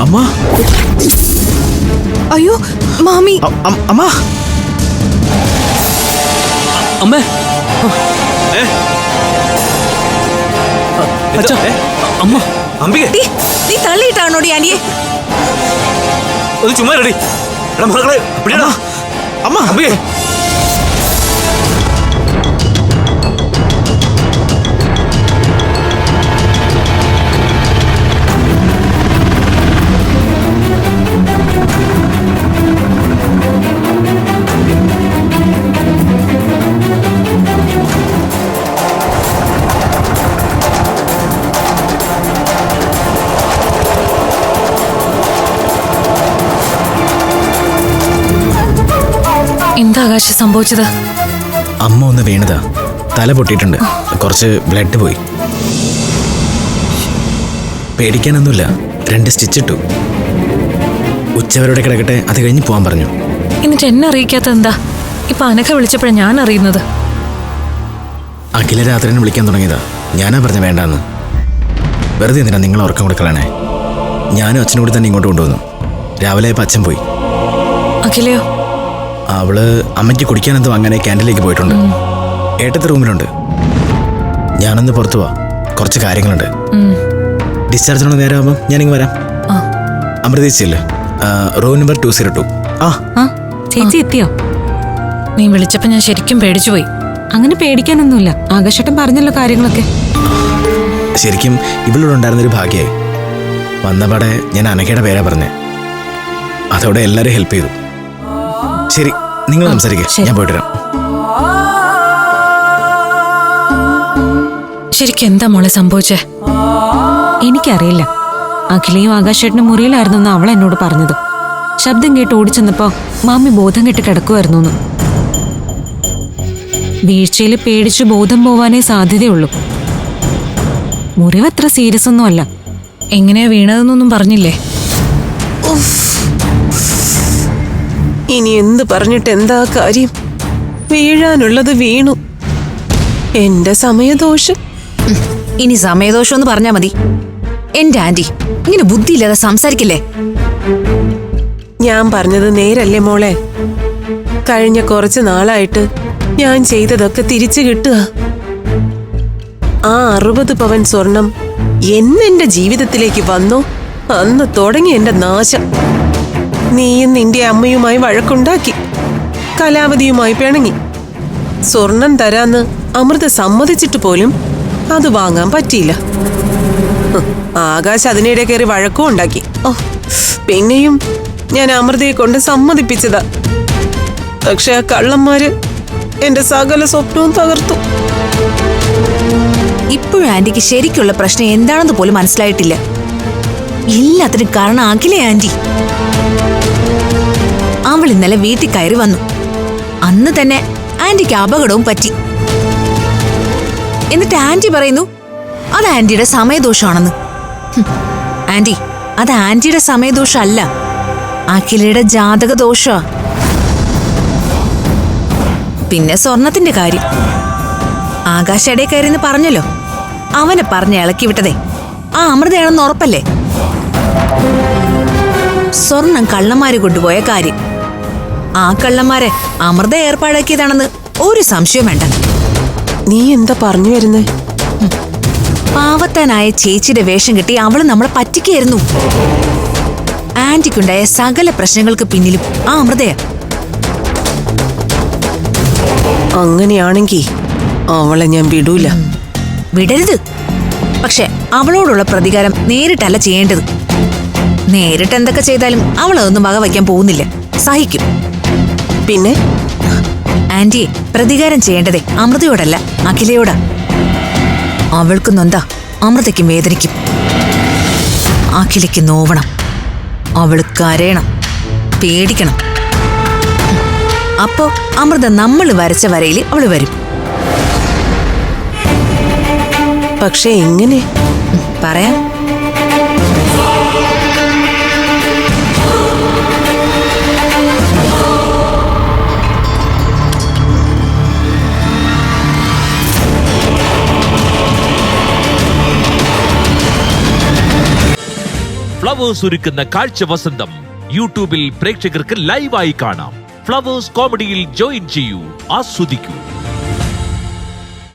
അമ്മ. അയ്യോ മാമി. അമ്മ. അമ്മേ. അമ്മ. അംബികെ, നീ തള്ളിയിട്ടാണോടി അനിയെ? ഒന്ന് ചുമ്മാ റെഡി. മക്കളെ പിടിയടാ. അമ്മ. അംബികെ. എന്താ ആകാശ സംഭവിച്ചത്? അമ്മ ഒന്ന് വീണതാ. തല പൊട്ടിയിട്ടുണ്ട്. കുറച്ച് ബ്ലഡ് പോയി. പേടിക്കാനൊന്നുമില്ല. 2 സ്റ്റിച്ച് ഇട്ടു. ഉച്ചവരോടെ കിടക്കട്ടെ, അത് കഴിഞ്ഞ് പോവാൻ പറഞ്ഞു. എന്നിട്ട് എന്നെ അറിയിക്കാത്ത എന്താ? ഇപ്പൊ അനഘ വിളിച്ചപ്പോഴാണ് ഞാൻ അറിയുന്നത്. അഖില രാത്രിനെ വിളിക്കാൻ തുടങ്ങിയതാ. ഞാനാ പറഞ്ഞ വേണ്ടാന്ന്. വെറുതെ എന്തിനാ നിങ്ങൾ ഉറക്കം കൊടുക്കളാണേ. ഞാനും അച്ഛനും കൂടി തന്നെ ഇങ്ങോട്ട് കൊണ്ടുവന്നു. രാവിലെ അച്ഛൻ പോയി. അഖിലയോ? അവള് അമ്മയ്ക്ക് കുടിക്കാനെന്തോ അങ്ങനെ ക്യാൻറ്റീനിലേക്ക് പോയിട്ടുണ്ട്. ഏട്ടത്തെ റൂമിലുണ്ട്. ഞാനൊന്ന് പുറത്തു പോവാ. കുറച്ച് കാര്യങ്ങളുണ്ട്. ഡിസ്ചാർജിനുള്ള നേരം ആകുമ്പോൾ ഞാനിങ്ങ് വരാം. അമൃതേച്ചില്ലേ, റൂം നമ്പർ 202. ചേച്ചി എത്തിയോ? നീ വിളിച്ചപ്പോ ഞാൻ ശരിക്കും പേടിച്ചുപോയി. അങ്ങനെ പേടിക്കാനൊന്നുമില്ല. ആകാശേട്ടൻ പറഞ്ഞല്ലോ കാര്യങ്ങളൊക്കെ. ശരിക്കും ഇവളോട് ഉണ്ടായിരുന്നൊരു ഭാഗ്യമായി. വന്നപാടെ ഞാൻ അനഘയുടെ പേരാ പറഞ്ഞേ. അതോടെ എല്ലാവരും ഹെൽപ്പ് ചെയ്തു. ശരി, നിങ്ങൾ സംസാരിക്കുക. ഞാൻ പോയിട്ട് വരാം. ശരിക്കും എന്താ മോളെ സംഭവിച്ചേ? എനിക്കറിയില്ല. അഖിലയും ആകാശേട്ടനും മുറിയിലായിരുന്നു അവൾ എന്നോട് പറഞ്ഞത്. ശബ്ദം കേട്ട് ഓടിച്ചെന്നപ്പോ മാമി ബോധം കെട്ട് കിടക്കുമായിരുന്നു. വീഴ്ചയിൽ പേടിച്ച് ബോധം പോവാനേ സാധ്യതയുള്ളൂ. മുറിവ് അത്ര സീരിയസ് ഒന്നും അല്ല. എങ്ങനെയാ വീണതെന്നൊന്നും പറഞ്ഞില്ലേ? ഇനി എന്ത് പറഞ്ഞിട്ട് എന്താ കാര്യം? വീഴാനുള്ളത് വീണു. എന്റെ സമയദോഷം. ഇനി സമയദോഷം എന്ന് പറഞ്ഞാ മതി. എന്റെ ആന്റി ഇങ്ങനെ ബുദ്ധിയില്ലാതെ സംസാരിക്കില്ലേ? ഞാൻ പറഞ്ഞത് നേരല്ലേ മോളെ? കഴിഞ്ഞ കുറച്ച് നാളായിട്ട് ഞാൻ ചെയ്തതൊക്കെ തിരിച്ചു കിട്ടുക. ആ 60 പവൻ സ്വർണം എന്നെന്റെ ജീവിതത്തിലേക്ക് വന്നോ അന്ന് തുടങ്ങി എന്റെ നാശം. നീയും നിന്റെ അമ്മയുമായി വഴക്കുണ്ടാക്കി, കലാവതിയുമായി പിണങ്ങി. സ്വർണം തരാന്ന് അമൃത സമ്മതിച്ചിട്ട് പോലും അത് വാങ്ങാൻ പറ്റിയില്ല. ആകാശ് അതിനിടെ കയറി വഴക്കും ഉണ്ടാക്കി. പിന്നെയും ഞാൻ അമൃതയെ കൊണ്ട് സമ്മതിപ്പിച്ചതാ. പക്ഷെ ആ കള്ളന്മാര് എന്റെ സകല സ്വപ്നവും തകർത്തു. ഇപ്പോഴും ആന്റിക്ക് ശരിക്കുള്ള പ്രശ്നം എന്താണെന്ന് പോലും മനസ്സിലായിട്ടില്ല. എല്ലാത്തിനും കാരണം അഖിലേ ആന്റി. അവൾ ഇന്നലെ വീട്ടിൽ കയറി വന്നു. അന്ന് തന്നെ ആന്റിക്ക് അപകടവും പറ്റി. എന്നിട്ട് ആന്റി പറയുന്നു അത് ആന്റിയുടെ സമയദോഷമാണെന്ന്. ആന്റി, അത് ആന്റിയുടെ സമയദോഷമല്ല, അഖിലയുടെ ജാതകദോഷമാ. പിന്നെ സ്വർണത്തിന്റെ കാര്യം ആകാശയുടെ കയറിന്ന് പറഞ്ഞല്ലോ. അവനെ പറഞ്ഞ് ഇളക്കി വിട്ടതേ ആ അമൃതയാണെന്ന് ഉറപ്പല്ലേ? സ്വർണം കള്ളന്മാര് കൊണ്ടുപോയ കാര്യം ആ കള്ളന്മാരെ അമൃത ഏർപ്പാടാക്കിയതാണെന്ന് ഒരു സംശയം വേണ്ട. നീ എന്താ പറഞ്ഞു വരുന്നേ? പാവത്താനായ ചേച്ചിയുടെ വേഷം കെട്ടി അവള് നമ്മളെ പറ്റിക്കായിരുന്നു. ആന്റിക്കുണ്ടായ സകല പ്രശ്നങ്ങൾക്ക് പിന്നിലും ആ അമൃതയാ. അങ്ങനെയാണെങ്കി അവളെ ഞാൻ വിടൂല. വിടരുത്. പക്ഷെ അവളോടുള്ള പ്രതികാരം നേരിട്ടല്ല ചെയ്യേണ്ടത്. നേരിട്ട് എന്തൊക്കെ ചെയ്താലും അവൾ അതൊന്നും വക വയ്ക്കാൻ പോകുന്നില്ല, സഹിക്കും. പിന്നെ ആന്റിയെ പ്രതികാരം ചെയ്യേണ്ടതേ അമൃതയോടല്ല, അഖിലയോടാ. അവൾക്ക് നൊന്താ അമൃതയ്ക്കും വേദനിക്കും. അഖിലയ്ക്ക് നോവണം, അവൾ കരയണം, പേടിക്കണം. അപ്പോ അമൃത നമ്മൾ വരച്ച വരയിൽ അവള് വരും. പക്ഷെ എങ്ങനെ? പറയാം. ഫ്ലവേഴ്സ് ഒരുക്കുന്ന കാഴ്ച വസന്തം യൂട്യൂബിൽ പ്രേക്ഷകർക്ക് ലൈവായി കാണാം. ഫ്ലവേഴ്സ് കോമഡിയിൽ ജോയിൻ ചെയ്യൂ, ആസ്വദിക്കൂ.